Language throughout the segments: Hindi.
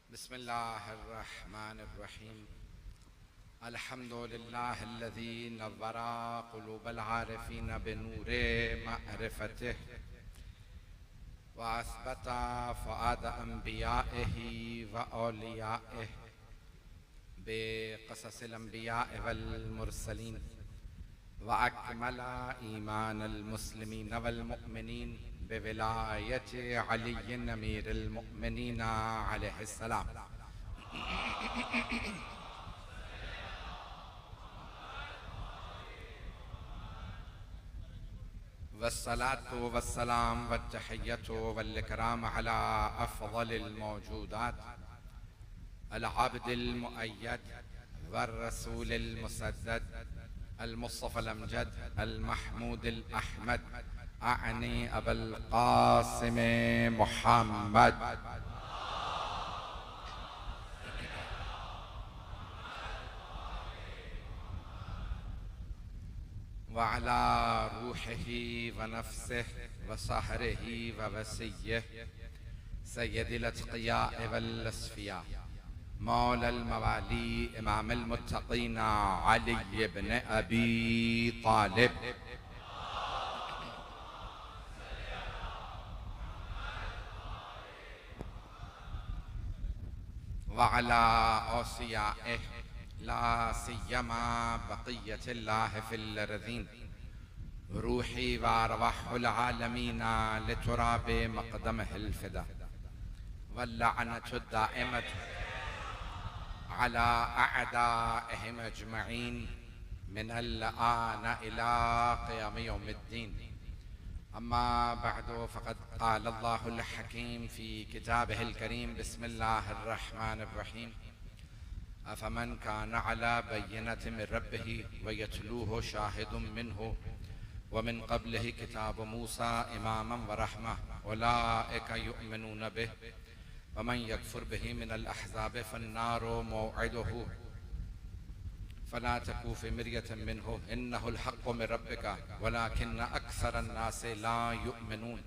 बिस्मिल्लाहिर्रहमानिर्रहीम। अल्हम्दुलिल्लाहिल्लज़ी नव्वरा क़ुलूबल आरिफ़ीन बिनूरे मअरिफ़तिही व अस्बता फ़ुआद अंबियाइही व औलियाइही बिक़ससिल अंबियाइ वल मुरसलीन व अकमला ईमानल मुस्लिमीन वल मुअमिनीन बिविलायति अलीय्यिन अमीरुल मुअमिनीन अलैहिस्सलाम। वस्सलातु वस्सलाम वत्तहिय्यतु वल इकराम अला अफ़ज़लिल मौजूदात अल अब्दिल मुअय्यद वर रसूलिल मुसद्दद अल मुस्तफ़ल अमजद अल महमूदिल अहमद आनी अबुल क़ासिम मुहम्मद व अला रूहिही व नफ्सिही व सहरिही व वसिय्यिही सय्यदिल अत्क़ियाए वल अस्फ़िया मौलल मवाली इमामुल मुत्तक़ीन अली इब्न अबी तालिब व अला औसियाइही ला सिय्यमा बक़िय्यतिल्लाहि फिल अर्ज़ीन रूही व अरवाहुल आलमीन लितुराबि मक़दमिहिल फ़िदा वल्लअनतु दाइमतु अला अअदाइहिम अजमईन मिनल आन इला क़ियाम यौमिद्दीन। अम्मा बअदु फ़क़द क़ाल अल्लाहुल हकीम फ़ी किताबिहिल करीम बिस्मिल्लाहिर्रहमानिर्रहीम अफ़मन कान अला बय्यिनतिन मिन रब्बिही व यतलूहु शाहिदुम मिन्हु व मिन क़ब्लिही किताब मूसा इमामन व रहमह उलाइका युमिनून बिही व मन यकफ़ुर बिही मिनल अहज़ाब फ़न्नारु मौइदुहु फ़ला तकू फ़ी मिर्यतिन मिन्हु इन्नहुल हक़्क़ु मिन रब्बिका वलाकिन्न अक्सरन नासि ला युमिनून।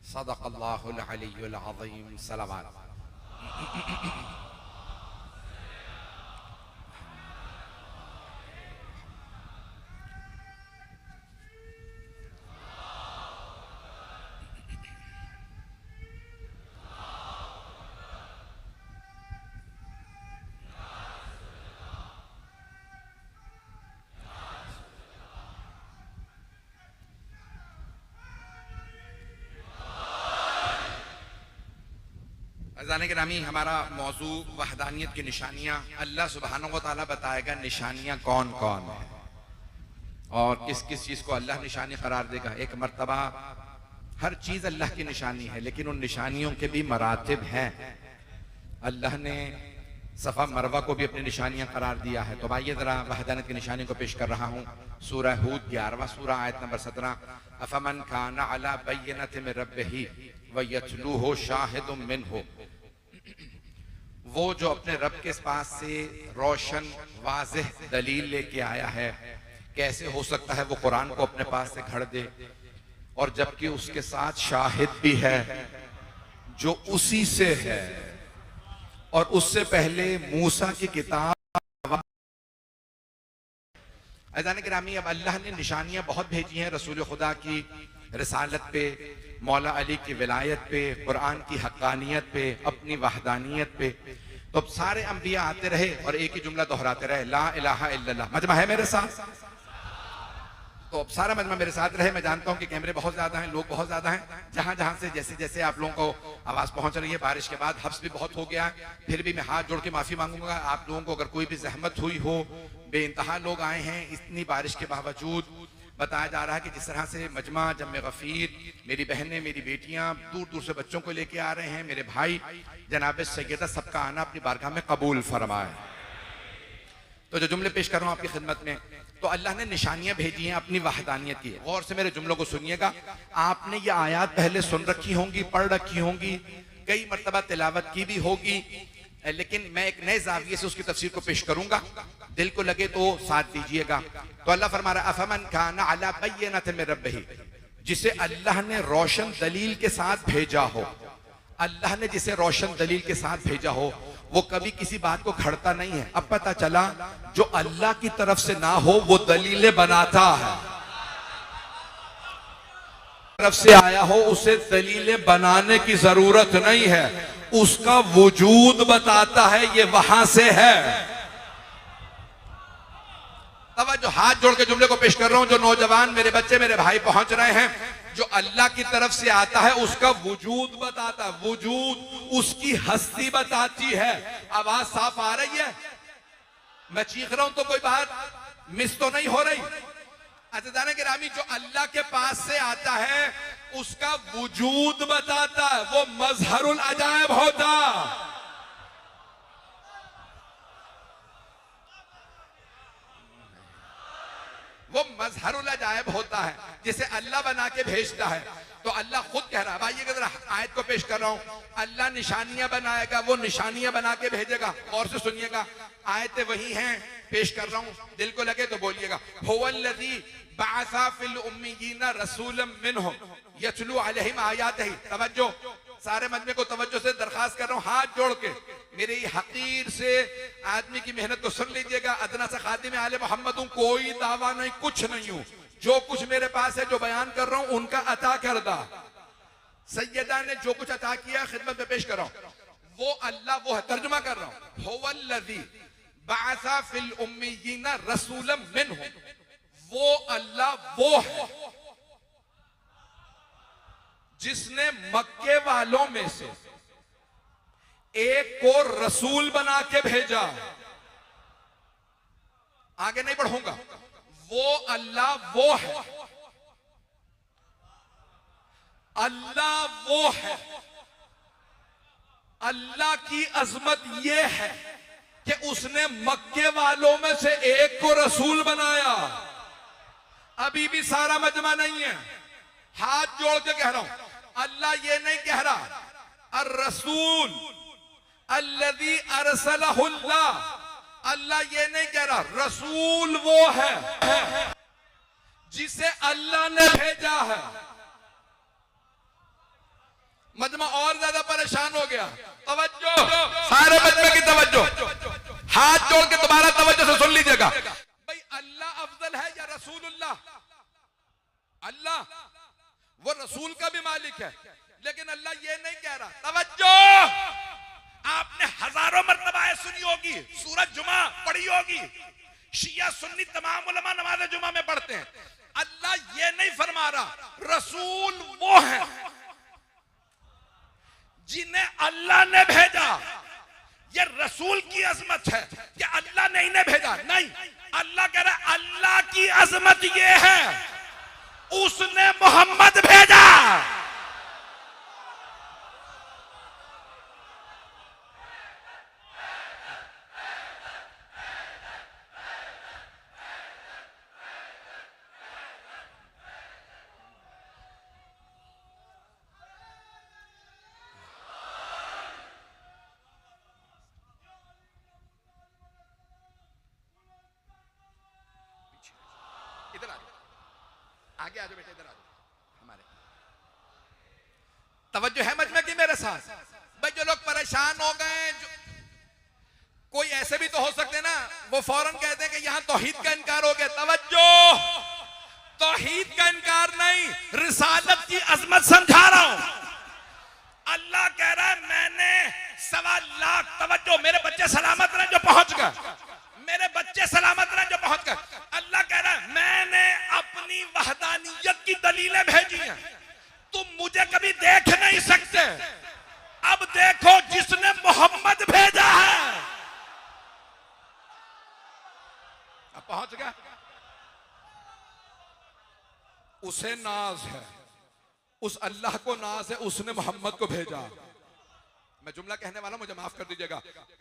सदक़ल्लाहुल अलिय्युल अज़ीम। सलावत। अज़ान गिरामी, हमारा मौजू वहदानियत की निशानियाँ। अल्लाह सुब्हानहू व तआला बताएगा निशानियाँ कौन कौन है और किस किस चीज़ को अल्लाह निशानी करार देगा। एक मर्तबा हर चीज़ अल्लाह की निशानी है, लेकिन उन निशानियों के भी मरातिब हैं। अल्लाह ने सफ़ा मरवा को भी अपनी निशानियाँ करार दिया है। तो आइए ज़रा वहदानियत की निशानी को पेश कर रहा हूँ। सूरह हूद 11वां सूरा आयत नंबर 17। अफ़मन काना अला बय्यिनतिन मिन रब्बिही व यतलूहु शाहिदुम मिन्हु, वो जो अपने रब के पास से रोशन वाज़ेह दलील लेके आया है, कैसे हो सकता है वो कुरान को अपने पास से घड़ दे और जबकि उसके साथ शाहिद भी है जो उसी से है और उससे पहले मूसा की किताब। अज़ान गिरामी, अब अल्लाह ने निशानियां बहुत भेजी हैं रसूल खुदा की रिसालत पे, मौला अली की विलायत पे, कुरान की हक्कानियत पे, अपनी वहदानियत पे। तो अब सारे अंबिया आते रहे और एक ही जुमला दोहराते रहे, ला इलाहा इल्लल्लाह। मजमा है मेरे साथ? तो अब सारा मजमा मेरे साथ रहे। मैं जानता हूं कि कैमरे बहुत ज्यादा हैं, लोग बहुत ज्यादा हैं। जहां जहां से जैसे जैसे आप लोगों को आवाज पहुंच रही है, बारिश के बाद हब्स भी बहुत हो गया है, फिर भी मैं हाथ जोड़ के माफी मांगूंगा आप लोगों को अगर कोई भी जहमत हुई हो। बेइंतहा लोग आए हैं इतनी बारिश के बावजूद। बताया जा रहा है कि जिस तरह से मजमा जम्मे गफीर, मेरी बहनें, मेरी बेटियां दूर दूर से बच्चों को लेके आ रहे हैं, मेरे भाई जनाब सैयदा, सबका आना अपनी बारगाह में कबूल फरमाए। तो जो जुमले पेश कर रहा हूं आपकी खिदमत में, तो अल्लाह ने निशानियां भेजी हैं अपनी वहदानियत की। गौर से मेरे जुमलों को सुनिएगा। आपने ये आयात पहले सुन रखी होंगी, पढ़ रखी होंगी, कई मर्तबा तिलावत की भी होगी, लेकिन मैं एक नए जाविये से उसकी तफसीर को पेश करूंगा। दिल को लगे तो साथ दीजिएगा। तो अल्लाह फरमा रहा है, अफमन काना अला बय्यिनतिन मिन रब्बिही, जिसे अल्लाह ने रोशन दलील के साथ भेजा हो, अल्लाह ने जिसे रोशन दलील के साथ भेजा हो, वो कभी किसी बात को खड़ता नहीं है। अब पता चला जो अल्लाह की तरफ से ना हो वो दलीलें बनाता है, तरफ से आया हो उसे दलीलें बनाने की जरूरत नहीं है, उसका वजूद बताता है ये वहां से है। अब जो हाथ जोड़ के जुमले को पेश कर रहा हूं, जो नौजवान मेरे बच्चे मेरे भाई पहुंच रहे हैं, जो अल्लाह की तरफ से आता है उसका वजूद बताता है, वजूद उसकी हस्ती बताती है। आवाज साफ आ रही है? मैं चीख रहा हूं तो कोई बात मिस तो नहीं हो रही? अज़ीज़ान गिरामी, जो अल्लाह के पास से आता है उसका वजूद बताता है, वो मज़हरुल अजायब होता। वो मज़हरुल अजायब होता है जिसे अल्लाह बना के भेजता है। तो अल्लाह खुद कह रहा है, भाई ये आयत को पेश कर रहा हूं, अल्लाह निशानियां बनाएगा, वो निशानियां बना के भेजेगा। और से सुनिएगा, आयतें वही हैं, पेश कर रहा हूं, दिल को लगे तो बोलिएगा। हुवल्लज़ी बअसा फिल उम्मियीना रसूलन मिनहुम यतलू अलैहिम आयातिही। तवज्जो, सारे मजमे को तवज्जो से दरखास्त कर रहा हूं, हाथ जोड़ के मेरे हकीर से आदमी की मेहनत को सुन लीजिएगा। अदना से खादिम आले मोहम्मद हूं, कोई दावा नहीं, कुछ नहीं हूं, जो कुछ मेरे पास है, जो बयान कर रहा हूं उनका अता करदा। सैयदा ने जो कुछ अता किया खिदमत में पेश कर रहा हूं, वो अल्लाह वो है। तर्जुमा कर रहा हूं, हुवल्लज़ी बअसा फिल उम्मियीना रसूलन मिनहुम, वो अल्लाह वो है जिसने मक्के वालों में से एक को रसूल बना के भेजा। आगे नहीं बढ़ूंगा, वो अल्लाह वो है, अल्लाह वो है। अल्लाह की अजमत ये है कि उसने मक्के वालों में से एक को रसूल बनाया। अभी भी सारा मजमा नहीं है, हाथ जोड़ के कह रहा हूं, अल्लाह ये नहीं कह रहा अर रसूल अल्लज़ी अरसलहुल्लाह, अल्लाह ये नहीं कह रहा रसूल वो है जिसे अल्लाह ने भेजा है। मजमा और ज्यादा परेशान हो गया। तवज्जो, सारे मजमे की तवज्जो, हाथ जोड़ के दोबारा तवज्जो से सुन लीजिएगा। भाई अल्लाह अफजल है या रसूलुल्लाह? अल्लाह वो रसूल का भी मालिक है, लेकिन अल्लाह ये नहीं कह रहा। तवज्जो, आपने हजारों मर्तबा सुनी होगी, सूरत जुमा पढ़ी होगी, शिया सुन्नी तमाम उलमा नमाज जुमा में पढ़ते हैं। अल्लाह ये नहीं फरमा रहा रसूल वो है जिन्हें अल्लाह ने भेजा। ये रसूल की अजमत है कि अल्लाह ने इन्हें भेजा, नहीं। अल्लाह कह रहा है अल्लाह की अजमत ये है उसने मोहम्मद भेजा। इधर आ जाओ, आगे आ जाओ बेटा, इधर आ जाओ। हमारे तवज्जो है मजमे की मेरे साथ? भाई जो लोग परेशान हो गए, कोई ऐसे भी तो हो सकते ना, वो फौरन कहते हैं कि यहां तौहीद का इनकार हो गया। तवज्जो, तौहीद का इनकार नहीं, रिसालत की अजमत समझा रहा हूं। अल्लाह कह रहा है मैंने 1.25 लाख, तवज्जो, मेरे बच्चे सलामत रहे जो पहुंच गए, मेरे बच्चे सलामत रहे जो पहुंच गए। अल्लाह कह रहा है मैंने अपनी वहदानियत की दलीलें भेजी हैं, तुम मुझे कभी देख नहीं सकते, अब देखो जिसने मोहम्मद भेजा है। अब पहुंच गया, उसे नाज है, उस अल्लाह को नाज है, उसने मोहम्मद को भेजा। मैं जुमला कहने वाला, मुझे माफ कर दीजिएगा।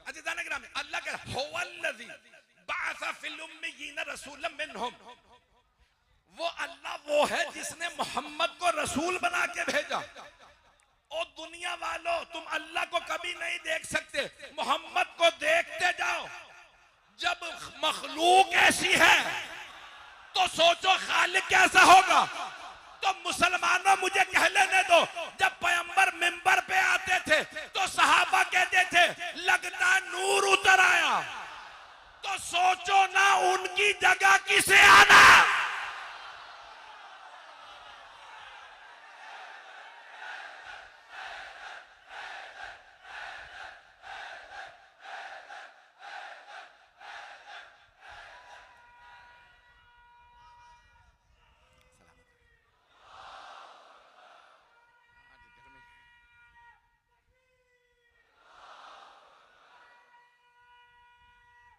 अज़ीज़ान गिरामी, अल्लाह कह रहा है हुवल्लज़ी बअसा फिल उम्मियीना रसूलन मिनहुम, वो अल्लाह वो है जिसने मोहम्मद को रसूल बना के भेजा। और दुनिया वालों, तुम अल्लाह को कभी नहीं देख सकते, मोहम्मद को देखते जाओ। जब मखलूक ऐसी है तो सोचो खालिक कैसा होगा। तो मुसलमानों मुझे कह लेने दो, जब पैगंबर मिंबर पे आते थे तो सहाबा कहते थे लगता नूर उतर आया, तो सोचो ना उनकी जगह किसे आना।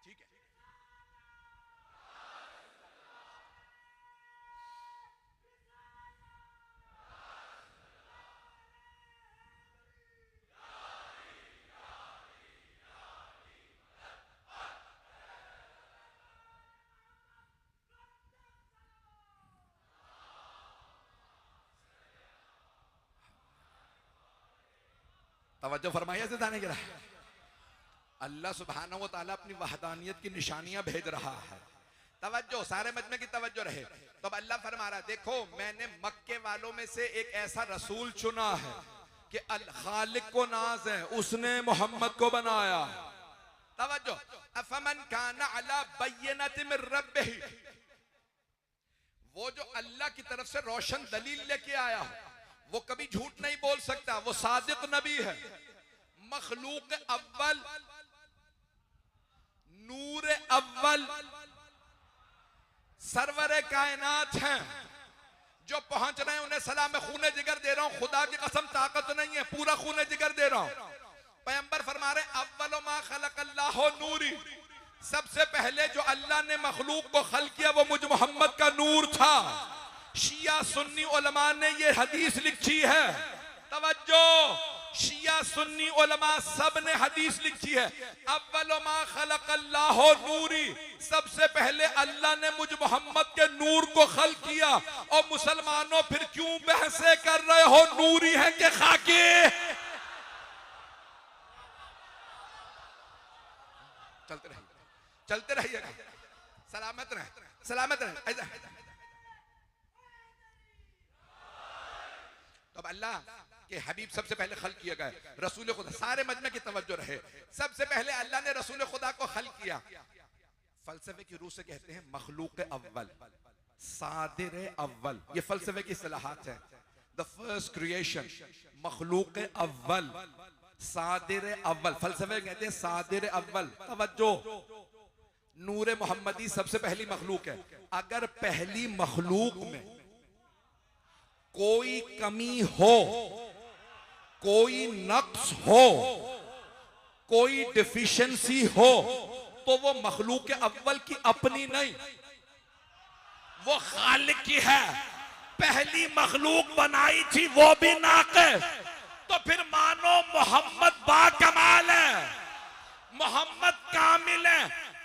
ठीक है, तवज्जो फरमाइए से जाने गिरा। अल्लाह सुब्हानहू व तआला अपनी वहदानियत की निशानियां भेज रहा है। तवज्जो, सारे मजमे की तवज्जो रहे। तो अब अल्लाह फरमा रहा है, देखो मैंने मक्के वालों में से एक ऐसा रसूल चुना है कि अल खालिक को नाज है, उसने मोहम्मद को बनाया। तवज्जो, अफमन काना अला बय्यनतिन मिर रब्बिही, वो जो अल्लाह की तरफ से रोशन दलील लेके आया हो, वो कभी झूठ नहीं बोल सकता, वो सादिक नबी है। मखलूक अव्वल, नूर अव्वल, सरवर कायनात हैं, जो पहुंच रहे हैं उन्हें सलाम। मैं खूने जिगर दे रहा हूं, खुदा की कसम ताकत नहीं है, पूरा खूने जिगर दे रहा हूं। पैगंबर फरमा रहे अव्वल मा खलक़ल्लाहु नूरी, सबसे पहले जो अल्लाह ने मखलूक को खल्क किया वो मुझ मोहम्मद का नूर था। शिया सुन्नी उलमा ने ये हदीस लिखी है। तवज्जो, शिया सुन्नी उलमा सब ने हदीस लिखी है। अव्वल मा खलक़ल्लाहु नूरी, सबसे पहले अल्लाह ने मुझ मोहम्मद के नूर को खल्क किया। और मुसलमानों फिर क्यों बहसे कर रहे हो, नूरी है कि खाकी? चलते रहिए, चलते रहिएगा, सलामत रहे, सलामत रहे। तो अब अल्लाह के हबीब सबसे पहले खल्क किया गया रसूल खुदा। सारे मजमे की तवज्जो रहे, सबसे पहले अल्लाह ने रसूल खुदा को खल्क किया। फलसफे की रूह से कहते हैं मखलूक अव्वल, सादिर अव्वल, ये फलसफे की इस्तिलाहात है। द फर्स्ट क्रिएशन, मखलूक अव्वल, सादिर अव्वल, फलसफे कहते हैं सादिर अव्वल। तवज्जो, नूर मोहम्मदी सबसे पहली मखलूक है। अगर पहली मखलूक में कोई कमी हो, कोई नक्स हो, कोई डिफिशिएंसी हो, तो वो मखलूक अव्वल की अपनी नहीं, वो खालिक की है। पहली मखलूक बनाई थी वो भी नाक़िस, तो फिर मानो मोहम्मद बाकमाल है, मोहम्मद कामिल है।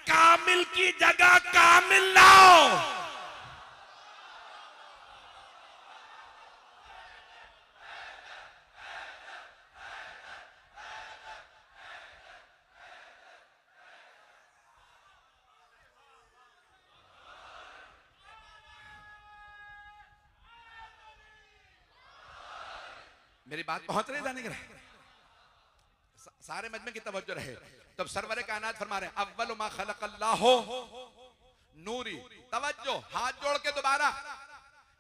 कामिल की जगह कामिल लाओ। मेरी बात पहुंच रही जाने के सारे मजमे की तवज्जो रहे। तब सरवर कायनात फरमा रहे अव्वल मा खलक़ल्लाहु नूरी। तवज्जो, हाथ जोड़ के दोबारा,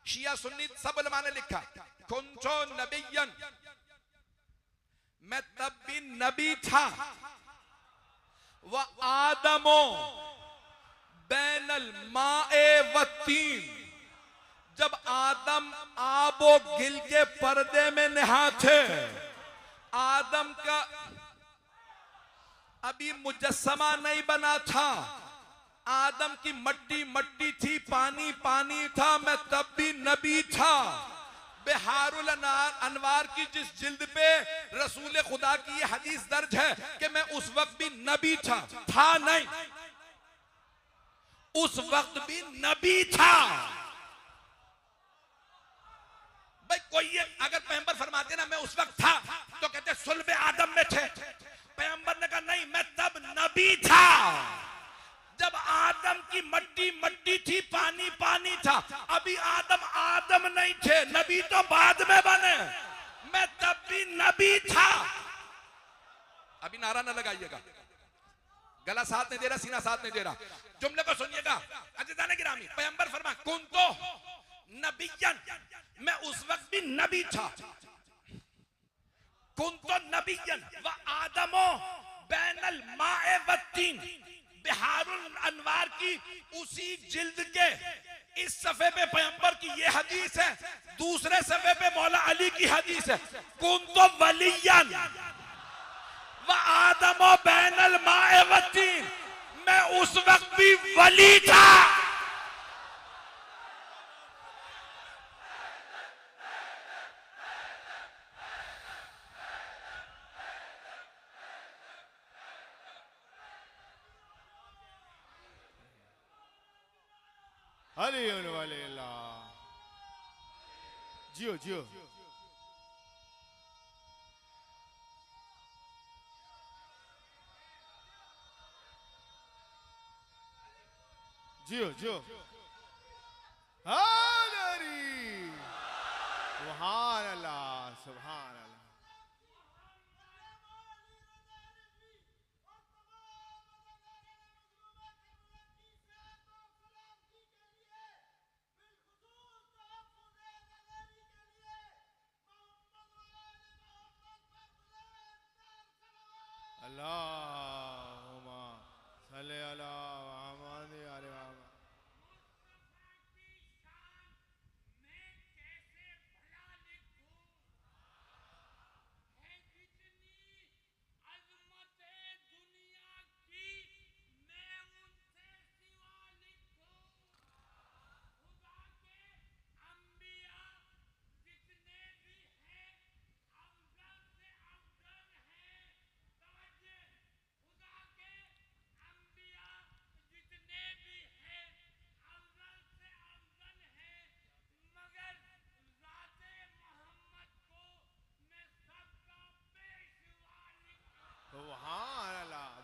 शिया सुन्नी सब उलमा ने लिखा, कुंतो नबिय्यन, मैं तब भी नबी था। व आदमो बैनल माए व तीन, जब आदम आबो गिल के पर्दे में नहाते, आदम का अभी मुजस्समा नहीं बना था, आदम की मट्टी मट्टी थी, पानी पानी था, मैं तब भी नबी था। बिहारुल अनवार की जिस जिल्द पे रसूल खुदा की ये हदीस दर्ज है कि मैं उस वक्त भी नबी था नहीं, उस वक्त भी नबी था। भाई कोई ये अगर पैगंबर फरमाते ना मैं उस वक्त था, तो कहते सुल्ब आदम में थे। पैगंबर ने कहा नहीं, मैं तब नबी था, जब आदम की मट्टी मट्टी थी, पानी पानी था। अभी आदम नहीं थे, नबी तो बाद में बने, मैं तब भी नबी था। अभी नारा ना लगाइएगा, गला साथ नहीं दे रहा, सीना साथ नहीं दे रहा। जुमले को सुनिएगा। अज़ीज़ान गिरामी, पैगंबर फरमा कुन तो नबियन, मैं उस वक्त भी नबी था। कुन तो नबियन व आदमो बैनल माए वत्तीन, बिहारुल अनवार की उसी जिल्द के इस सफे पे पैगंबर की ये हदीस है, दूसरे सफे पे मौला अली की हदीस है। कुन तो वलियन व आदमो बैनल माए वत्तीन, मैं उस वक्त भी वली था। अली वाले जियो जियो जियो जियो सुभान अल्लाह सुभान अल्लाह। अल्लाहुम्मा सल्ली अला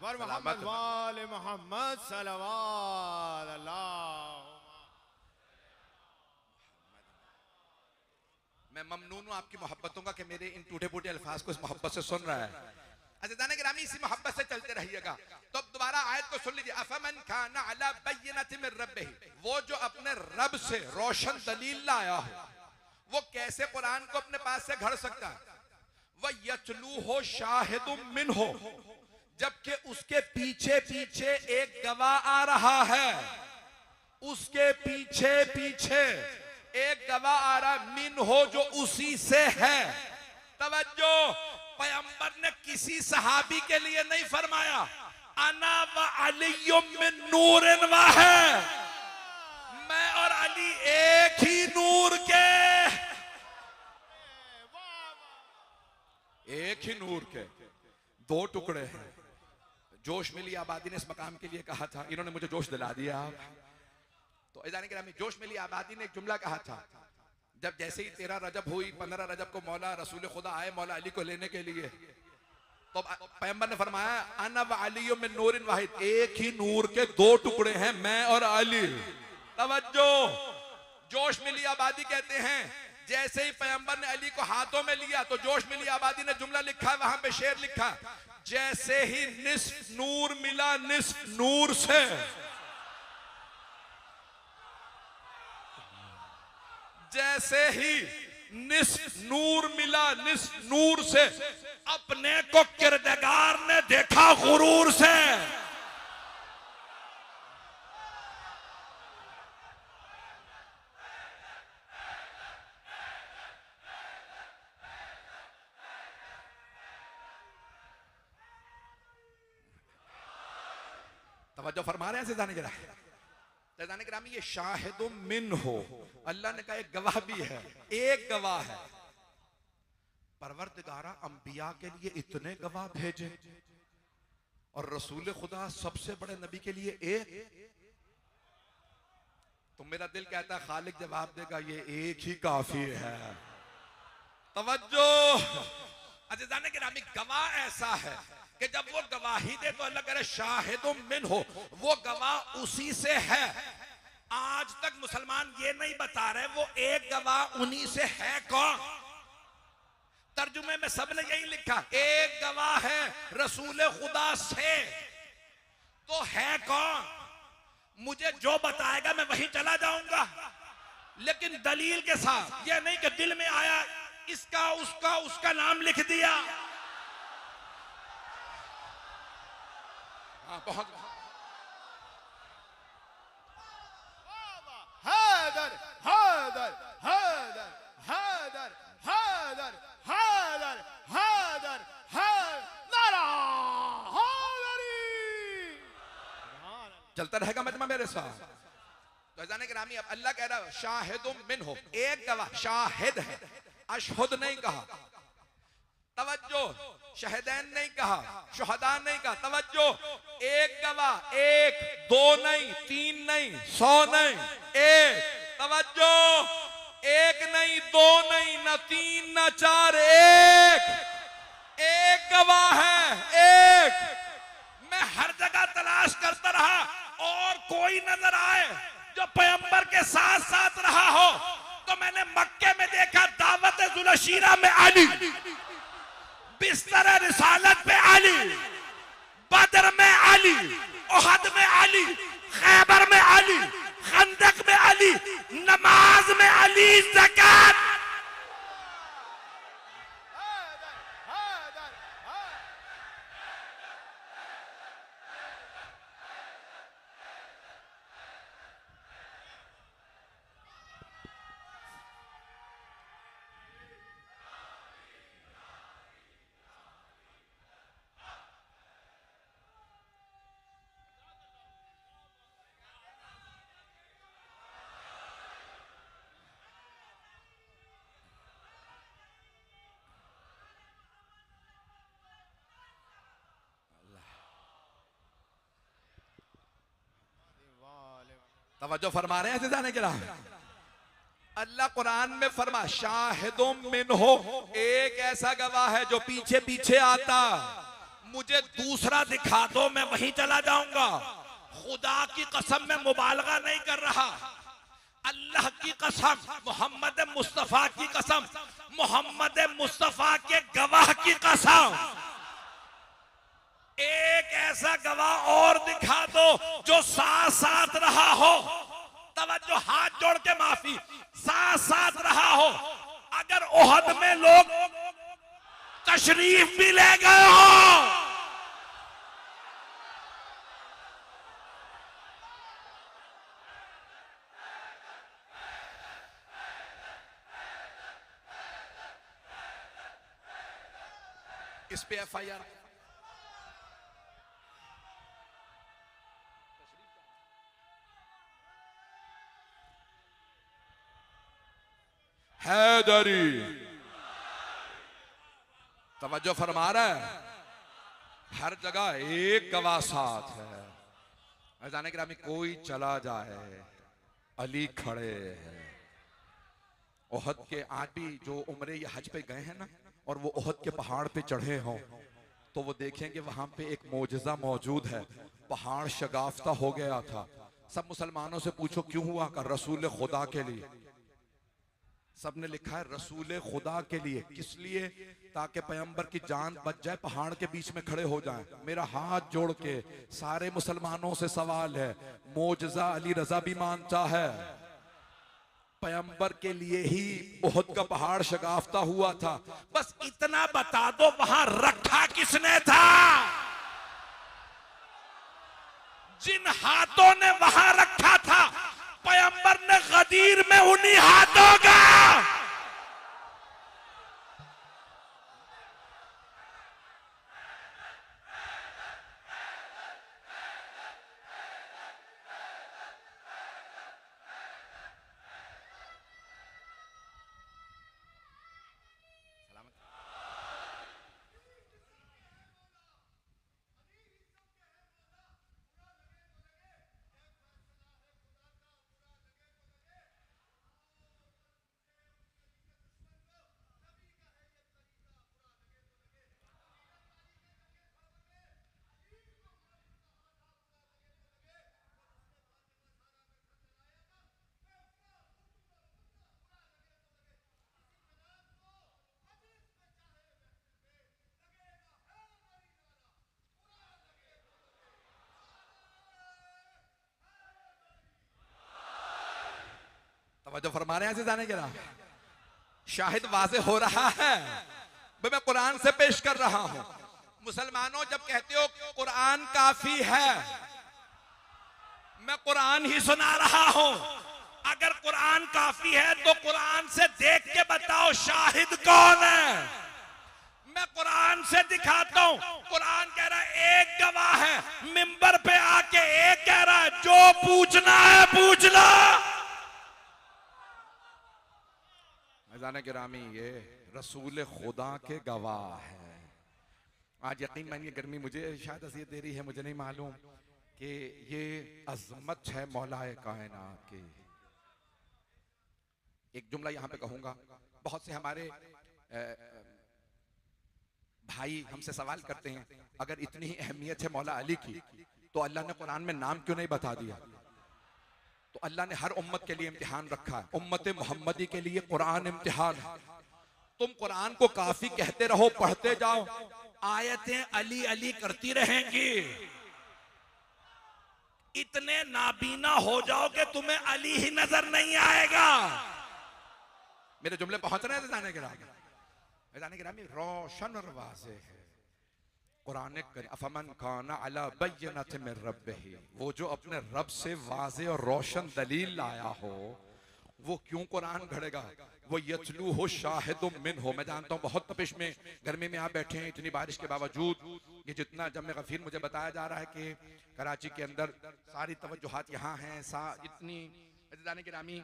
मुहम्मद व आले मुहम्मद। मोहम्मद वाले मोहम्मद सल्लल्लाहु अलैहि। मैं ममनून हूं आपकी मोहब्बतों का कि मेरे इन टूटे फूटे अल्फाज को इस मोहब्बत से सुन रहा है। अज़ीज़ान गिरामी, इसी मोहब्बत से चलते रहिएगा। तो अब दोबारा आयत को सुन लीजिए। अफमन काना अला बय्यिनतिन मिन रब्बिही, वो जो अपने रब से रोशन दलील लाया हो, वो कैसे कुरान को अपने पास से घड़ सकता है? वह यतलू हो शाहिदुम मिन हो, जबकि उसके पीछे पीछे एक गवाह आ रहा है। उसके पीछे पीछे एक गवाह आ रहा मिन हो, जो उसी से है। तवज्जो, पैगंबर ने किसी सहाबी के लिए नहीं फरमाया अना व अलियुम मिन नूरिन वाहिद, मैं और अली एक ही नूर के, एक ही नूर के दो टुकड़े हैं। जोश मिली आबादी ने इस मकाम के लिए कहा था, इन्होंने मुझे जोश दिला दिया। तो अज़ीज़ान गिरामी, जोश मिली आबादी ने एक जुमला कहा था, जब जैसे ही 13 रजब हुई, 15 रजब को मौला रसूल खुदा आए मौला अली को लेने के लिए, तो पैगंबर ने फरमाया अना व अलियुम मिन नूरिन वाहिद, एक ही नूर के दो टुकड़े हैं, मैं और अली। तवज्जो, जोश मिली आबादी कहते हैं, जैसे ही पैगंबर ने अली को हाथों में लिया तो जोश मिली आबादी ने जुमला लिखा, वहां पे शेर लिखा, जैसे ही निस्फ नूर मिला निस्फ नूर से, जैसे ही निस्फ नूर मिला निस्फ नूर से, अपने को किरदार ने देखा गुरूर से। तवज्जो फरमा रहे हैं अज़ीज़ान गिरामी, ये शाहिदुम मिन हो, अल्लाह ने कहा एक गवाह भी है, एक गवाह है। परवरदिगारा अंबिया के लिए इतने गवाह भेजे और रसूल खुदा सबसे बड़े नबी के लिए एक। तो मेरा दिल कहता है खालिक जवाब देगा ये एक ही काफी है। तवज्जो, अज़ीज़ान गिरामी, गवाह ऐसा है कि जब वो गवाही दे तो अल्लाह करे शाहिदुम मिन हो, वो गवाह उसी से है। आज तक मुसलमान ये नहीं बता रहे वो एक गवाह उन्हीं से है कौन। तर्जुमे में सबने यही लिखा, एक गवाह है रसूल खुदा से, तो है कौन? मुझे जो बताएगा मैं वहीं चला जाऊंगा, लेकिन दलील के साथ। यह नहीं कि दिल में आया इसका उसका उसका नाम लिख दिया। बहुत हैदर हैदर हैदर हैदर हैदर हैदर हैदर नारा हैदरी। चलता रहेगा मजमा मेरे साथ। तो अज़ान गिरामी, अब अल्लाह कह रहा है शाहिदुम मिनहु, एक गवाह, शाहिद है, अशहुद नहीं कहा। तवज्जो, शहदैन नहीं कहा, शुहदा नहीं कहा, तवज्जो, एक गवाह, एक, दो नहीं, तीन नहीं, 100 नहीं, एक। तवज्जो, एक नहीं, दो नहीं, न तीन न चार, एक गवाह है, एक। मैं हर जगह तलाश करता रहा और कोई नजर आए जो पैगंबर के साथ साथ रहा हो, तो मैंने मक्के में देखा दावत जुलशीरा में अली, बिस्तर रिसालत पे अली, बदर में अली, उहद में अली, खैबर में अली, खंदक में अली, नमाज में अली, ज़कात। तवज्जो फरमा रहे हैं अज़ीज़ान किराम। अल्लाह कुरान में फरमा शाहिदुम मिनहु, एक ऐसा गवाह है जो पीछे पीछे आता, मुझे दूसरा दिखा दो मैं वहीं चला जाऊंगा। खुदा की कसम मैं मुबालगा नहीं कर रहा, अल्लाह की कसम, मोहम्मद मुस्तफा की कसम, मोहम्मद मुस्तफा के गवाह की कसम, एक ऐसा गवाह और दिखा दो जो साथ साथ रहा हो। तवज्जो, हाथ जोड़ के माफी, साथ साथ रहा हो। अगर ओहद में लोग तशरीफ भी ले गए हो, इस पे FIR हैदरी। तवज्जो फरमा रहा है, हर जगह एक गवाह साथ है। अज़ान गिरामी, कोई चला जाए, अली खड़े हैं। ओहद के आज भी जो उम्रे या हज पे गए हैं ना, और वो ओहद के पहाड़ पे चढ़े हों, तो वो देखेंगे वहां पे एक मोजज़ा मौजूद है। पहाड़ शगाफ्ता हो गया था। सब मुसलमानों से पूछो क्यों हुआ? का रसूल खुदा के लिए। सबने लिखा है रसूल खुदा के लिए। किस लिए? ताकि पैगंबर की जान बच जाए, पहाड़ के बीच में खड़े हो जाएं। मेरा हाथ जोड़ के सारे मुसलमानों से सवाल है, मोजज़ा अली रजा भी मानता है, पैगंबर के लिए ही उहद का पहाड़ शगाफ्ता हुआ था। बस इतना बता दो वहां रखा किसने था? जिन हाथों ने वहां रखा था, पैगंबर ने गदीर में उन्हीं हाथों का तवज्जो फरमा रहे हैं ऐसे जाने के ना, शाहिद वाज़े हो रहा है। मैं कुरान से पेश कर रहा हूं। मुसलमानों, जब कहते हो कुरान काफी है, मैं कुरान ही सुना रहा हूं। अगर कुरान काफी है तो कुरान से देख के बताओ शाहिद कौन है। मैं कुरान से दिखाता हूं। कुरान कह रहा है एक गवाह है, मिंबर पे आके एक कह रहा है जो पूछना है पूछ लो। गिरामी, ये रसूल खुदा के गवाह है। आज यकीन मानिए, गर्मी मुझे शायद अज़ियत दे रही है, मुझे नहीं मालूम कि ये अजमत है मौलाए कायनात की। एक जुमला यहां पे कहूंगा। बहुत से हमारे भाई हमसे सवाल करते हैं, अगर इतनी ही अहमियत है मौला अली की तो अल्लाह ने कुरान में नाम क्यों नहीं बता दिया? तो अल्लाह ने हर उम्मत के लिए इम्तिहान रखा है। उम्मत मोहम्मदी के लिए कुरान इम्तिहान है। तुम कुरान को काफी कहते रहो, पढ़ते जाओ, आयतें अली अली करती रहेंगी। इतने नाबीना हो जाओ कि तुम्हें अली ही नजर नहीं आएगा। मेरे जुमले पहुंच रहे हैं जाने के रामी, रोशन और वाज़ेह है कुरान करीम। अफमन काना अला बय्यनत मिन रब्बिही, वो जो अपने रब से वाज़ेह और रोशन दलील लाया हो वो क्यों कुरान घड़ेगा? वो यतलू हो शाहिदुम मिन हो। मैं जानता हूँ बहुत तपिश में गर्मी में आप बैठे हैं, इतनी बारिश के बावजूद ये जितना जम गफीर मुझे बताया जा रहा है कि कराची के अंदर सारी तवज्जुहात यहाँ हैं, इतनी जाने के रामी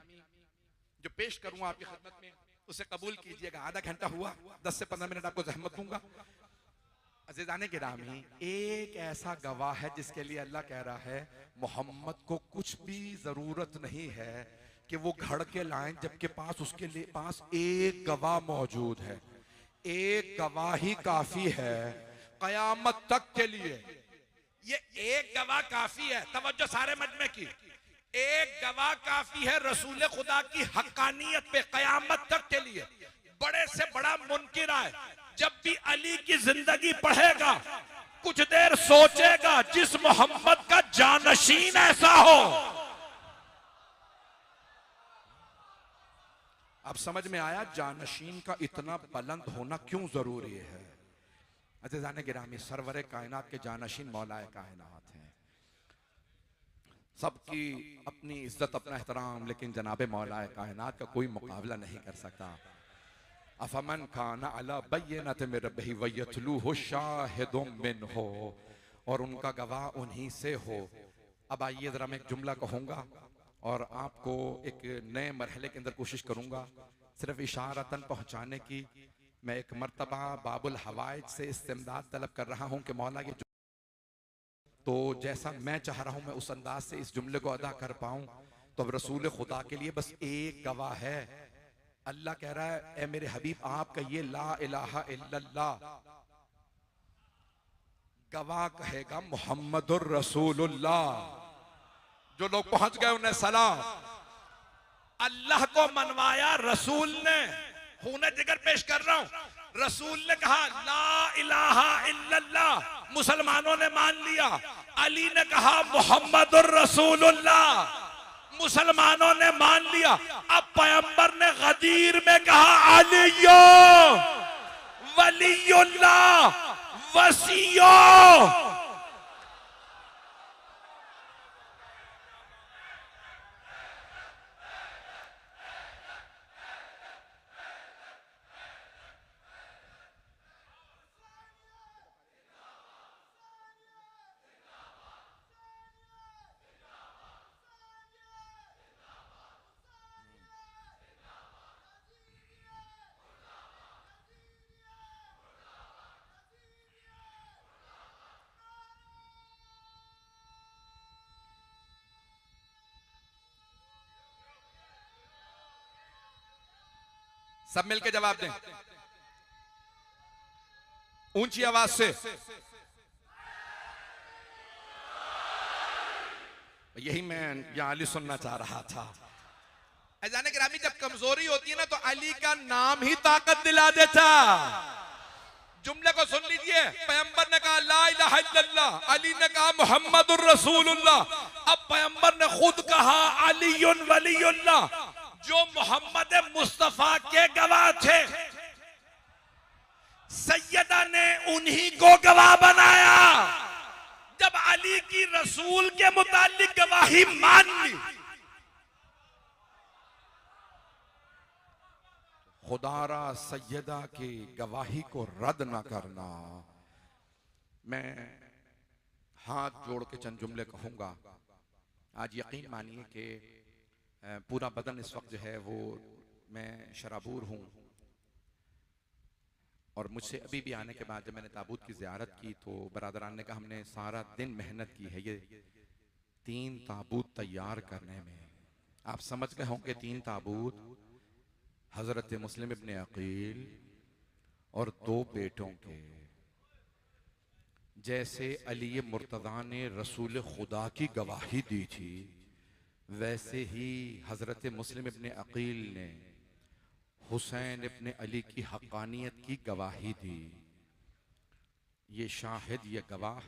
जो पेश करूँगा आपकी खिदमत में उसे कबूल कीजिएगा। आधा घंटा हुआ, 10 से 15 मिनट आपको जहमत दूंगा। अज़ीज़ाने गिरामी, एक ऐसा गवाह है जिसके लिए अल्लाह कह रहा है मोहम्मद को कुछ भी जरूरत नहीं है कि वो घड़ के लाएं, जबकि उसके लिए पास एक गवाह मौजूद है। एक गवाह ही काफी है कयामत तक के लिए। ये एक गवाह काफी है। तवज्जो सारे मजमे की, एक गवाह काफी है रसूल खुदा की हक्कानियत पे कयामत तक के लिए। बड़े से बड़ा मुनकिर आए, जब भी अली की जिंदगी पढ़ेगा कुछ देर सोचेगा, जिस मोहम्मद का जानशीन ऐसा हो। अब समझ में आया जानशीन का इतना बुलंद होना क्यों जरूरी है। अज़ीज़ाने गिरामी, सरवरे कायनात के जानशीन मौलाए कायनात हैं। सबकी अपनी इज्जत, अपना एहतराम, लेकिन जनाबे मौलाए कायनात का कोई मुकाबला नहीं कर सकता। अफमन काना अला बय्यनत मिन रब्बिही व यतलूहु शाहिदुम मिनहु, और उनका गवाह उन्हीं से हो। अब आइए जरा मैं एक जुमला कहूँगा और आपको एक नए मरहले के अंदर कोशिश करूँगा सिर्फ इशारतन पहुँचाने की। मैं एक मर्तबा बाबुल हवाइज से इस्तिमदाद तलब कर रहा हूँ कि मौला ये तो जैसा मैं चाह रहा हूँ मैं उस अंदाज से इस जुमले को अदा कर पाऊँ। तो अब रसूल खुदा के लिए बस एक गवाह है। अल्लाह कह रहा है ए मेरे हबीब, आपका ये ला इलाहा इल्लल्लाह गवाह कहेगा मोहम्मदुर रसूलुल्लाह। जो लोग पहुंच गए उन्हें सलाम। अल्लाह को मनवाया रसूल ने, खूने जिगर पेश कर रहा हूं। रसूल ने कहा ला इलाहा इल्लल्लाह, मुसलमानों ने मान लिया। अली ने कहा मोहम्मदुर रसूलुल्लाह, मुसलमानों ने मान लिया। अब पैगंबर ने गदीर में कहा अलियो वलियुल्लाह वसियो। सब मिलके जवाब दें ऊंची आवाज से। यही मैं या अली सुनना चाह रहा था। अजाने गिरामी, जब कमजोरी होती है ना तो अली का नाम ही ताकत दिला देता। जुमले को सुन लीजिए। पैगंबर ने कहा ला इलाहा इल्लल्लाह, अली ने कहा मुहम्मदुर रसूलुल्लाह। अब पैगंबर ने खुद कहा अलीयुन वलीयुल्लाह। जो मोहम्मद मुस्तफा के गवाह थे, सैयदा ने उन्हीं को गवाह बनाया। जब अली की रसूल के मुतालिक गवाही मान ली, खुदारा सैयदा की गवाही को रद्द ना करना। मैं हाथ जोड़ के चंद जुमले कहूंगा। आज यकीन मानिए कि पूरा बदन इस वक्त जो है वो मैं शराबूर हूं, और मुझसे अभी भी आने के बाद जब मैंने ताबूत की ज़ियारत की तो बरादरान ने कहा हमने सारा दिन मेहनत की है ये 3 ताबूत तैयार करने में। आप समझ गए होंगे 3 ताबूत हजरत मुस्लिम इब्ने अकील और 2 बेटों के। जैसे अली मुर्तज़ा ने रसूल खुदा की गवाही दी थी, वैसे ही हजरत मुस्लिम इब्ने अकील ने हुसैन इब्ने अली की हक़ानियत की गवाही दी। ये शाहिद, ये गवाह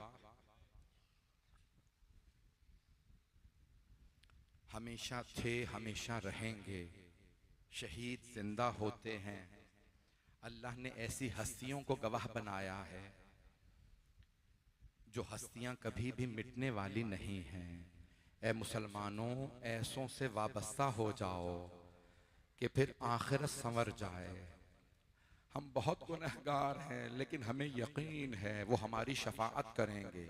हमेशा थे, हमेशा रहेंगे। शहीद जिंदा होते हैं। अल्लाह ने ऐसी हस्तियों को गवाह बनाया है जो हस्तियां कभी भी मिटने वाली नहीं हैं। ऐ मुसलमानों, ऐसों से वाबस्ता हो जाओ कि फिर आखिरत संवर जाए। हम बहुत गुनहगार हैं, लेकिन हमें यकीन है वो हमारी शफाअत करेंगे,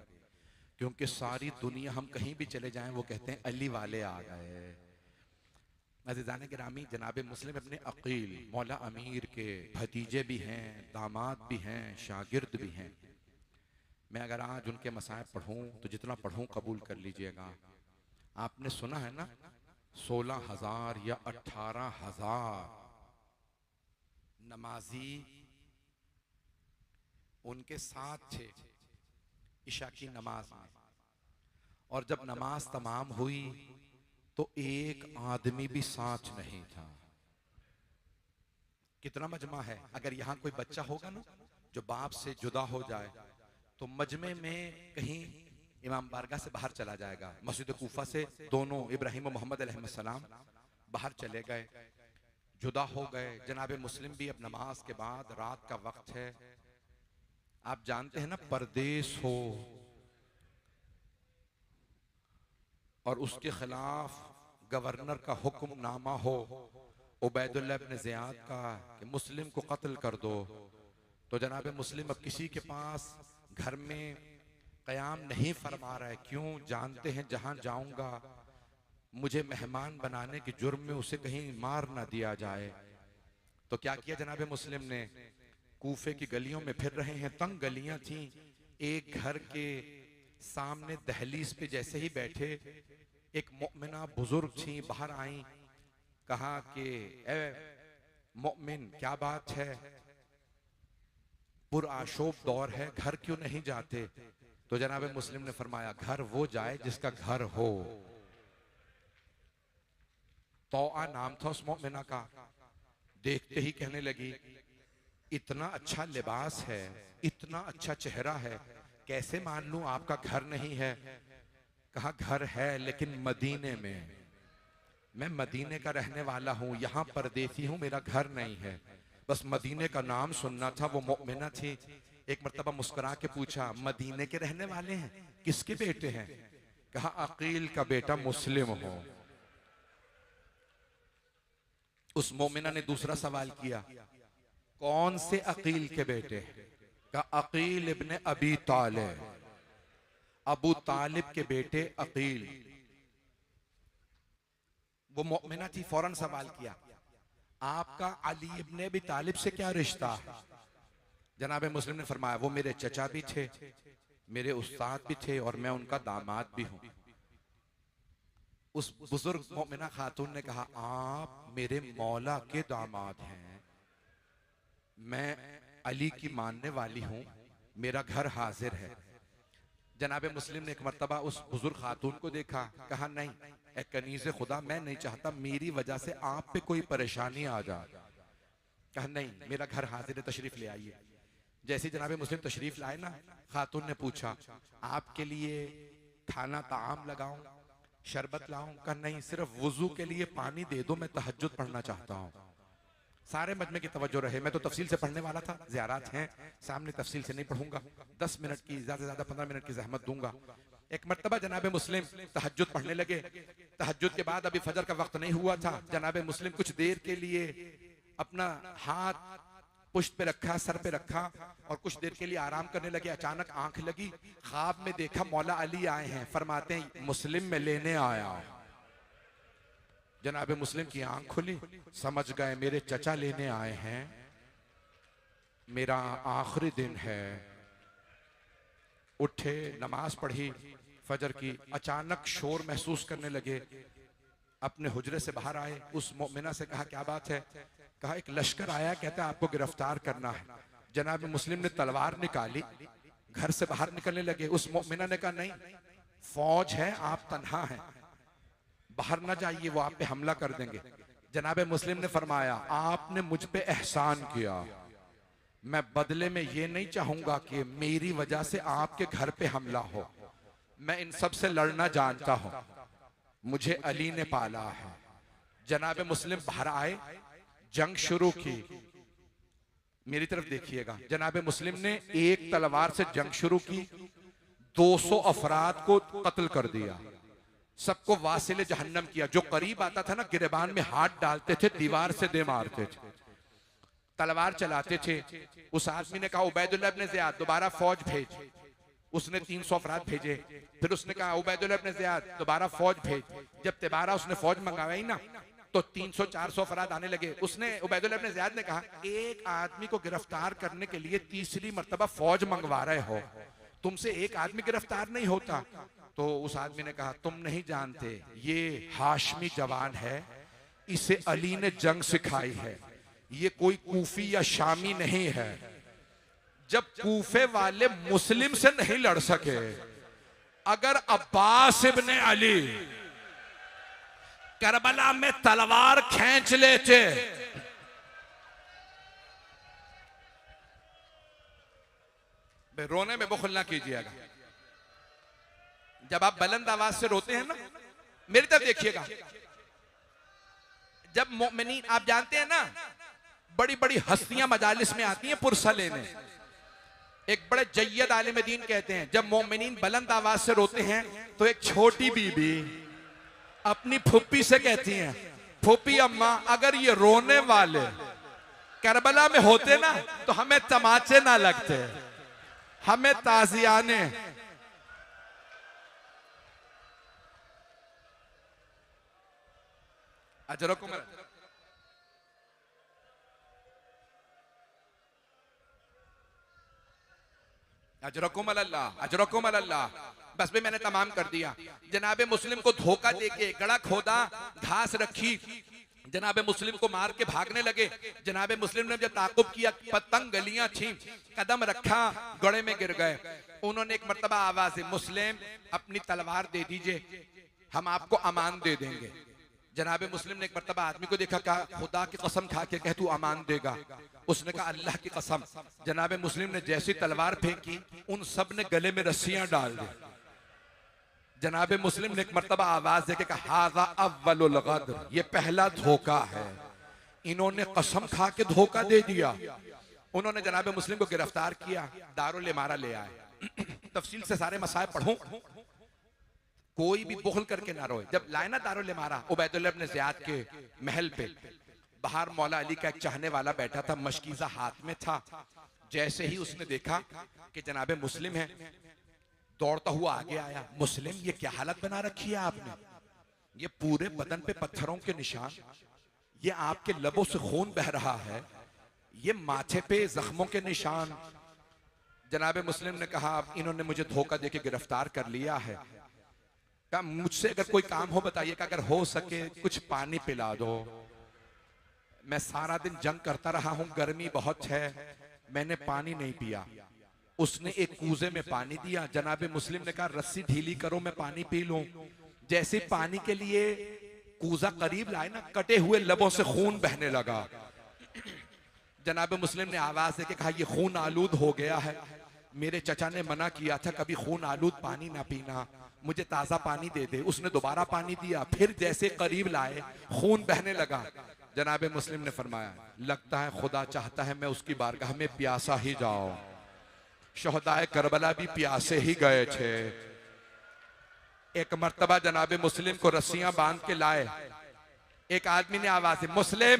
क्योंकि सारी दुनिया, हम कहीं भी चले जाएं वो कहते हैं अली वाले आ गए। अज़ीज़ान गिरामी, जनाब मुस्लिम इब्ने अकील मौला अमीर के भतीजे भी हैं, दामाद भी हैं, शागिर्द भी हैं। मैं अगर आज उनके मसाइब पढ़ूं तो जितना पढ़ूं कबूल कर लीजिएगा। आपने सुना है ना 16,000 या 18,000 नमाजी उनके साथ थे इशा की नमाज में, और जब नमाज तमाम हुई तो एक आदमी भी साथ नहीं था। कितना मजमा है। अगर यहां कोई बच्चा होगा ना जो बाप से जुदा हो जाए तो मजमे में कहीं इमाम बारगाह से बाहर चला जाएगा। मस्जिद कूफा से दोनों इब्राहिम और मोहम्मद अलैहिस्सलाम बाहर चले गए, जुदा हो गए। जनाब मुस्लिम भी अब नमाज के बाद, रात का वक्त है, आप जानते हैं ना, परदेश हो और उसके खिलाफ गवर्नर का हुक्मनामा हो उबैदुल्लाह इब्न ज़ियाद का कि मुस्लिम को कत्ल कर दो, तो जनाब मुस्लिम अब किसी के पास घर में क़याम नहीं फरमा रहा है। क्यों? जानते हैं जहां जाऊंगा मुझे मेहमान बनाने के जुर्म में उसे कहीं मार ना दिया जाए। तो क्या किया जनाब मुस्लिम ने? कूफे की गलियों में फिर रहे हैं, तंग गलियां थीं। एक घर के सामने दहलीज पे जैसे ही बैठे, एक मोमिना बुजुर्ग थी, बाहर आई, कहा कि ए मोमिन, क्या बात है, पुरआशोब दौर है, घर क्यों नहीं जाते? तो जनाब मुस्लिम ने फरमाया, घर वो जाए जिसका घर हो। तौआ नाम था उस मोमिना का। देखते ही कहने लगी, इतना अच्छा लिबास है, इतना अच्छा चेहरा है, कैसे मान लूं आपका घर नहीं है? कहा घर है लेकिन मदीने में, मैं मदीने का रहने वाला हूं, यहां परदेसी हूं, मेरा घर नहीं है, बस मदीने का नाम सुनना था। वो मोमिना थी। एक मर्तबा मुस्कुरा के पूछा, मदीने के रहने वाले हैं, किसके बेटे हैं? कहा अकील का बेटा मुस्लिम हो। उस मोमिना ने दूसरा सवाल किया, कौन से अकील के बेटे? कहा अकील इब्ने अबी तालिब, अबू तालिब के बेटे अकील। वो मोमिना थी, फौरन सवाल किया, आपका अली इब्ने अबी तालिब से क्या रिश्ता? जनाब मुस्लिम ने फरमाया, वो मेरे चचा भी थे, मेरे उस्ताद भी थे, और मैं उनका दामाद भी हूं। उस बुजुर्ग मोमिना खातून ने कहा, आप मेरे मौला के दामाद हैं, मैं अली की मानने वाली हूं, मेरा घर हाजिर है। जनाब मुस्लिम ने एक मर्तबा उस बुजुर्ग खातून को देखा, कहा नहीं ए कनीज़े खुदा, मैं नहीं चाहता मेरी वजह से आप पे कोई परेशानी आ जाए। कहा नहीं, मेरा घर हाजिर है, तशरीफ ले आइए। जैसे जनाब मुस्लिम तशरीफ लाए ना, खातून ने पूछा, आपके लिए खाना ताम लगाऊं, शरबत लाऊं? कहा नहीं, सिर्फ वुजू के लिए पानी दे दो, मैं तहज्जुद पढ़ना चाहता हूं। सारे मजमे की तवज्जो रहे। मैं तो तफसील से पढ़ने वाला था, ज़ियारात हैं सामने, तफसील से नहीं पढ़ूंगा। 10 मिनट की, ज्यादा से ज्यादा 15 मिनट की जहमत दूंगा। एक मर्तबा जनाब मुस्लिम तहज्जुद पढ़ने लगे। तहज्जुद के बाद अभी फजर का वक्त नहीं हुआ था। जनाब मुस्लिम कुछ देर के लिए अपना हाथ पुष्ट पे रखा, सर पे रखा और कुछ देर के लिए आराम करने लगे। अचानक आंख लगी, ख्वाब में देखा मौला अली आए हैं। फरमाते हैं मुस्लिम में लेने आया। जनाब मुस्लिम की आंख खुली, समझ गए मेरे चचा लेने आए हैं, मेरा आखिरी दिन है। उठे, नमाज पढ़ी फजर की। अचानक शोर महसूस करने लगे, अपने हुजरे से बाहर आए। उस मोमिना से कहा क्या बात है? कहा एक लश्कर आया, कहता है आपको गिरफ्तार करना है। जनाब मुस्लिम ने तलवार निकाली, घर से बाहर निकलने लगे। उस मोमिना ने कहा नहीं, फौज है, आप तन्हा हैं, बाहर ना जाइए, वो आप पे हमला कर देंगे। जनाब मुस्लिम ने फरमाया आपने मुझ पे एहसान किया, मैं बदले में ये नहीं चाहूंगा कि मेरी वजह से आपके घर पे हमला हो। मैं इन सब से लड़ना जानता हूं, मुझे अली ने पाला है। जनाब मुस्लिम बाहर आए, जंग शुरू की। मेरी तरफ देखिएगा, जनाब मुस्लिम ने एक तलवार से जंग शुरू की, 200 अफराद को कत्ल कर दिया, सबको वासिले जहन्नम किया। जो करीब आता था ना, गिरबान में हाथ डालते थे, दीवार से दे मारते थे, तलवार चलाते थे। उस आदमी ने कहा उबैदुल्लाह इब्न ज़ियाद दोबारा फौज भेज। उसने 300 अफराद भेजे। फिर उसने कहा उबैदुल्लाह इब्न ज़ियाद दोबारा फौज भेज। जब तिबारा उसने फौज मंगाई ना, तो 300-400 अफराद आने लगे। उसने उबैदुल्लाह इब्न ज़ियाद ने कहा एक आदमी को गिरफ्तार करने के लिए तीसरी मर्तबा फौज मंगवा रहे हो, तुमसे एक आदमी गिरफ्तार नहीं होता। तो उस आदमी ने कहा तुम नहीं जानते, ये हाशमी जवान है, इसे अली ने जंग सिखाई है, ये कोई कूफी या शामी नहीं है। जब कूफे वाले मुस्लिम से नहीं लड़ सके, अगर अब्बास इब्ने अली करबला में तलवार खींच लेते, रोने में बुखल ना कीजिएगा। जब आप बुलंद आवाज से रोते हैं ना, मेरी तरफ देखिएगा, जब मोमिनीन, आप जानते हैं ना, बड़ी बड़ी हस्तियां मजालिस में आती हैं पुरसा लेने। एक बड़े जय्यद आलिम दीन कहते हैं जब मोमिनीन बुलंद आवाज से रोते हैं तो एक छोटी बीबी अपनी फुप्पी से कहती हैं, फुप्पी अम्मा अगर ये रोने वाले करबला में होते ना तो हमें तमाचे ना लगते, हमें ताजियाने। अजरकुम अजरकुम अल्लाह, अजरकुम अल्लाह। बस भी मैंने तमाम कर दिया। जनाबे मुस्लिम को धोखा देके गड़ा खोदा, घास रखी, जनाबे मुस्लिम को मार के भागने लगे। जनाबे मुस्लिम ने जब ताकुब किया, पतंग गलियां थी, कदम रखा, गड़े में गिर गए। उन्होंने एक मर्तबा आवाज दी, मुस्लिम अपनी तलवार दे दीजिए, हम आपको अमान दे देंगे। जनाबे मुस्लिम ने एक मर्तबा आदमी को देखा, कहा खुदा की कसम खा के कह तू अमान देगा। उसने कहा अल्लाह की कसम। जनाबे मुस्लिम ने जैसी तलवार फेंकी, उन सब ने गले में रस्सियां डाल दी। जनाबे मुस्लिम ने एक मर्तबा आवाज देके कहा हाज़ा अव्वलुल गद्र, ये पहला धोखा है, इन्होंने कसम खा के धोखा दे दिया। उन्होंने जनाबे मुस्लिम को गिरफ्तार किया, दारुल इमारा ले आए। तफसील से सारे मसाइब पढ़ूं, कोई भी बुखल करके ना रोए। जब लाए ना दारुल इमारा, उबैदुल्लाह इब्न ज़ियाद के महल पे बाहर मौला अली का एक चाहने वाला बैठा था, मशकीज़ा हाथ में था। जैसे ही उसने देखा कि जनाबे मुस्लिम है, दौड़ता हुआ आगे आया, मुस्लिम ये क्या हालत बना रखी है आपने, ये पूरे बदन पे पत्थरों के निशान, ये आपके लबों से खून बह रहा है, ये माथे पे जख्मों के निशान। जनाबे मुस्लिम ने कहा इन्होंने मुझे धोखा देके गिरफ्तार कर लिया है, कहा मुझसे अगर कोई काम हो बताइए, कि अगर हो सके कुछ पानी पिला दो, मैं सारा दिन जंग करता रहा हूं, गर्मी बहुत है, मैंने पानी नहीं पिया। उसने एक कूजे में पानी दिया। जनाबे मुस्लिम ने कहा रस्सी ढीली करो, मैं पानी पी लूं। जैसे पानी के लिए कूजा करीब लाए ना, कटे हुए लबों से खून बहने लगा। जनाबे मुस्लिम ने आवाज देके कहा ये खून आलूद हो गया है, मेरे चचा ने मना किया था कभी खून आलूद पानी ना पीना। मुझे ताजा पानी दे दे। उसने दोबारा पानी दिया, फिर जैसे करीब लाए खून बहने लगा। जनाबे मुस्लिम ने फरमाया, लगता है खुदा चाहता है मैं उसकी बारगाह में प्यासा ही जाऊं। शोहदाए करबला भी प्यासे ही गए थे। एक मर्तबा जनाबे मुस्लिम को रस्सियां बांध के लाए। एक आदमी ने आवाज दी, मुस्लिम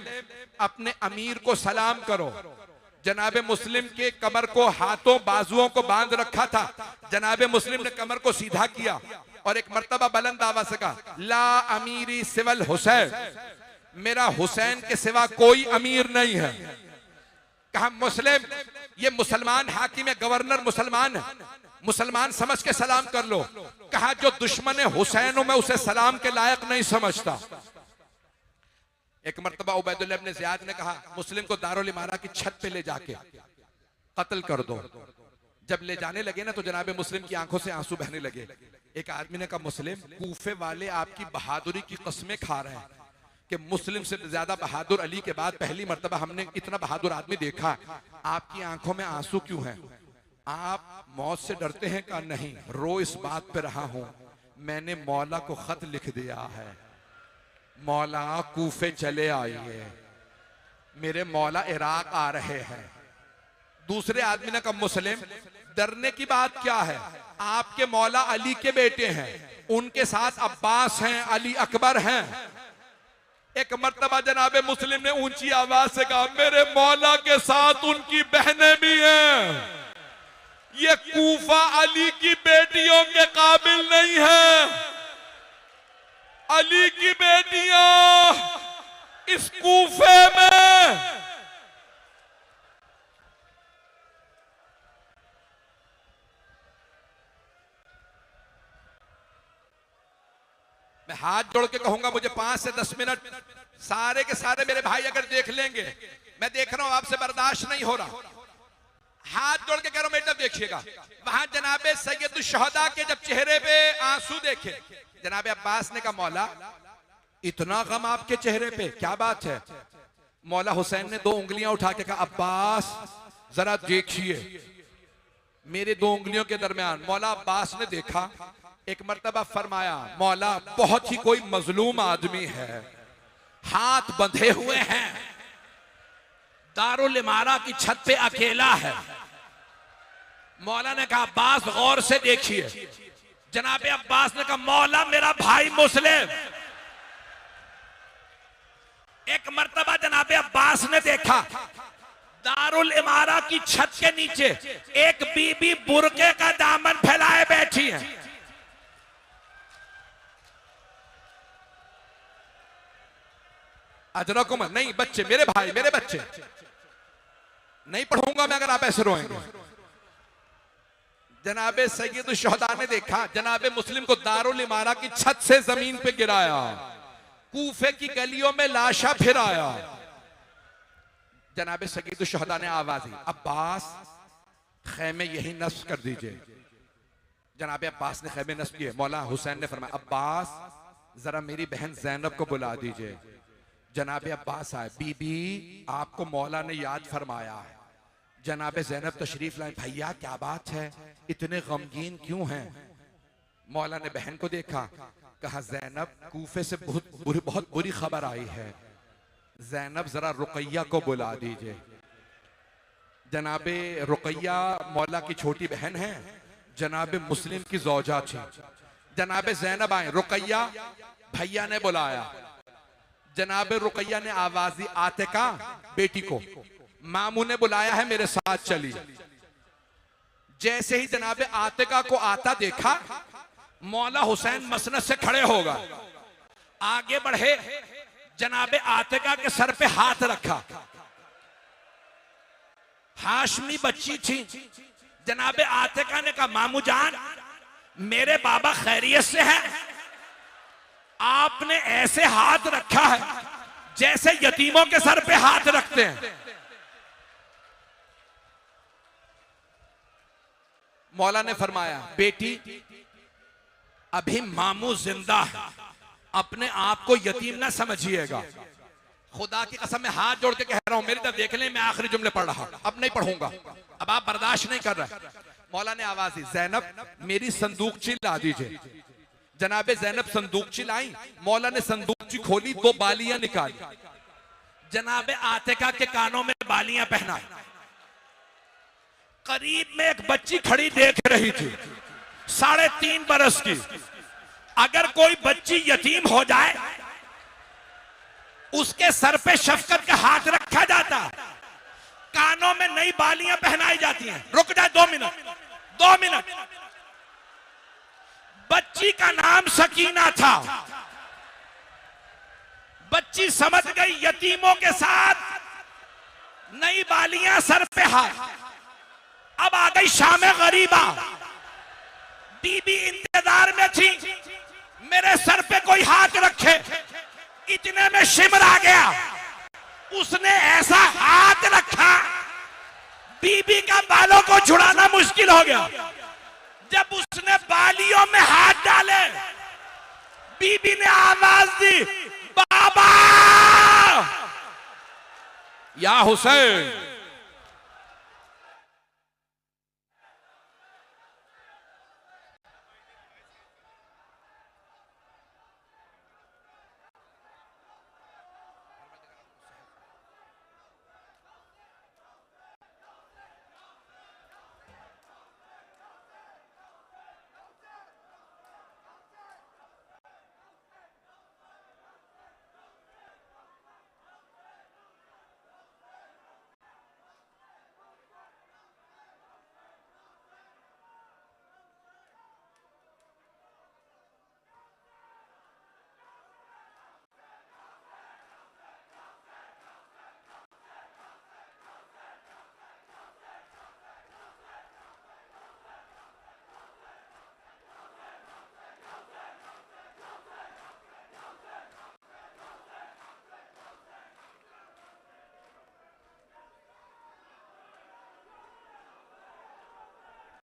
अपने अमीर को सलाम करो। जनाबे मुस्लिम के कमर को हाथों बाजुओं को बांध रखा था। जनाबे मुस्लिम ने कमर को सीधा किया और एक मर्तबा बुलंद आवाज से कहा, ला अमीरी सिवल हुसैन, मेरा हुसैन के सिवा कोई अमीर नहीं है। कहा मुस्लिम, ये मुसलमान हाकिम है, गवर्नर मुसलमान है, मुसलमान समझ के सलाम कर लो। कहा जो दुश्मन हुसैन हो मैं उसे सलाम के लायक नहीं समझता। एक मर्तबा उबैदुल्लाह इब्न ज़ियाद ने कहा, मुस्लिम को दारुल इमारा की छत पे ले जाके कत्ल कर दो। जब ले जाने लगे ना तो जनाबे मुस्लिम की आंखों से आंसू बहने लगे। एक आदमी ने कहा, मुस्लिम कूफे वाले आपकी बहादुरी की कस्में खा रहे हैं कि मुस्लिम से ज्यादा बहादुर अली के बाद पहली मर्तबा हमने इतना बहादुर आदमी देखा। आपकी आंखों में आंसू क्यों हैं? आप मौत से डरते हैं? का नहीं, रो इस बात पे रहा हूं, मैंने मौला को खत लिख दिया है, मौला कूफे चले आइए, मेरे मौला इराक आ रहे हैं। दूसरे आदमी ने कहा, मुस्लिम डरने की बात क्या है, आपके मौला अली के बेटे हैं, उनके साथ अब्बास हैं, अली अकबर हैं। एक मर्तबा जनाबे मुस्लिम ने ऊंची आवाज से कहा, मेरे मौला के साथ उनकी बहनें भी हैं, ये कूफा अली की बेटियों के काबिल नहीं है। अली की बेटियां इस कूफे में मैं हाथ जोड़ के कहूंगा, मुझे 5 से 10 मिनट सारे के सारे मेरे भाई अगर देख लेंगे, मैं देख रहा हूं आपसे बर्दाश्त नहीं हो रहा, हाथ जोड़ के कह रहा हूं बेटा देखिएगा। वहां जनाबे सैयद शहदा के जब चेहरे पे आंसू देखे, जनाबे अब्बास ने कहा, मौला इतना गम आपके चेहरे पे, क्या बात है? मौला हुसैन ने 2 उंगलियां उठा के कहा, अब्बास जरा देखिए मेरे 2 उंगलियों के दरमियान। मौला अब्बास ने देखा, एक मर्तबा फरमाया, मौला बहुत ही कोई मजलूम आदमी है, हाथ बंधे हुए हैं, दारुल इमारा की छत पे अकेला है। मौला ने कहा, अब्बास गौर से देखिए। जनाबे अब्बास ने कहा, मौला मेरा भाई मुस्लिम। एक मर्तबा जनाबे अब्बास ने देखा, दारुल इमारा की छत के नीचे एक बीबी बुरके का दामन फैलाए बैठी है। अजरकुम नहीं बच्चे, मेरे भाई, मेरे बच्चे नहीं पढ़ूंगा मैं अगर आप ऐसे रोएंगे। जनाबे सैयद शहदा ने देखा, जनाबे मुस्लिम को दारुल इमारा की छत से जमीन पे गिराया, कूफे की गलियों में लाशा फिराया। जनाबे सैयद शहदा ने आवाज दी, अब्बास खैमे यही नस्ब कर दीजिए। जनाबे अब्बास ने खैमे नस्ब किए। मौला हुसैन ने फरमाया, अब्बास जरा मेरी बहन जैनब को बुला दीजिए। जनाबे अब्बास आए, बीबी आपको मौला ने याद फरमाया है। जनाबे जैनब तशरीफ लाए, भैया क्या बात है, इतने गमगीन क्यों हैं? मौला ने बहन को देखा, कहा, जैनब कूफे से बहुत बुरी खबर आई है, जैनब जरा रुकैया को बुला दीजिए। जनाबे रुकैया मौला की छोटी बहन है, जनाबे मुस्लिम की जौजा थी। जनाबे जैनब आए, रुकैया भैया ने बुलाया। जनाबे रुकैया ने आवाज दी, आतिका बेटी को, मामू ने बुलाया है, मेरे साथ चली। जैसे ही जनाबे आतिका को आता देखा, मौला हुसैन मसनद से खड़े हो गए, आगे बढ़े, जनाबे आतिका के सर पे हाथ रखा। हाशमी बच्ची थी। जनाबे आतिका ने कहा, मामू जान मेरे बाबा खैरियत से है, आपने ऐसे हाथ रखा है जैसे यतीमों के सर पे हाथ रखते हैं। मौला ने फरमाया, बेटी अभी मामू जिंदा है, अपने आप को यतीम ना समझिएगा। खुदा की कसम मैं हाथ जोड़ के कह रहा हूं, मेरी तरफ देख लें, मैं आखिरी जुमले पढ़ रहा, अब नहीं पढ़ूंगा, अब आप बर्दाश्त नहीं कर रहे। मौला ने आवाज दी, जैनब मेरी संदूकची ला दीजिए। जनाबे जैनब संदूकची लाई, मौला ने संदूकची खोली, 2 बालियां निकाली, जनाबे आतिका के कानों में बालियां पहनाई। करीब में एक बच्ची खड़ी देख रही थी, 3.5 बरस की। अगर कोई बच्ची यतीम हो जाए, उसके सर पे शफकत का हाथ रखा जाता, कानों में नई बालियां पहनाई जाती हैं। रुक जाए 2 मिनट, 2 मिनट। बच्ची का नाम सकीना था। बच्ची समझ गई यतीमों के साथ नई बालियां, सर पे हाथ। अब आ गई शाम गरीबा। बीबी इंतजार में थी, मेरे सर पे कोई हाथ रखे। इतने में शिमर आ गया, उसने ऐसा हाथ रखा, बीबी का बालों को छुड़ाना मुश्किल हो गया। जब उसने बालियों में हाथ डाले, बीबी ने आवाज दी, बाबा या हुसैन।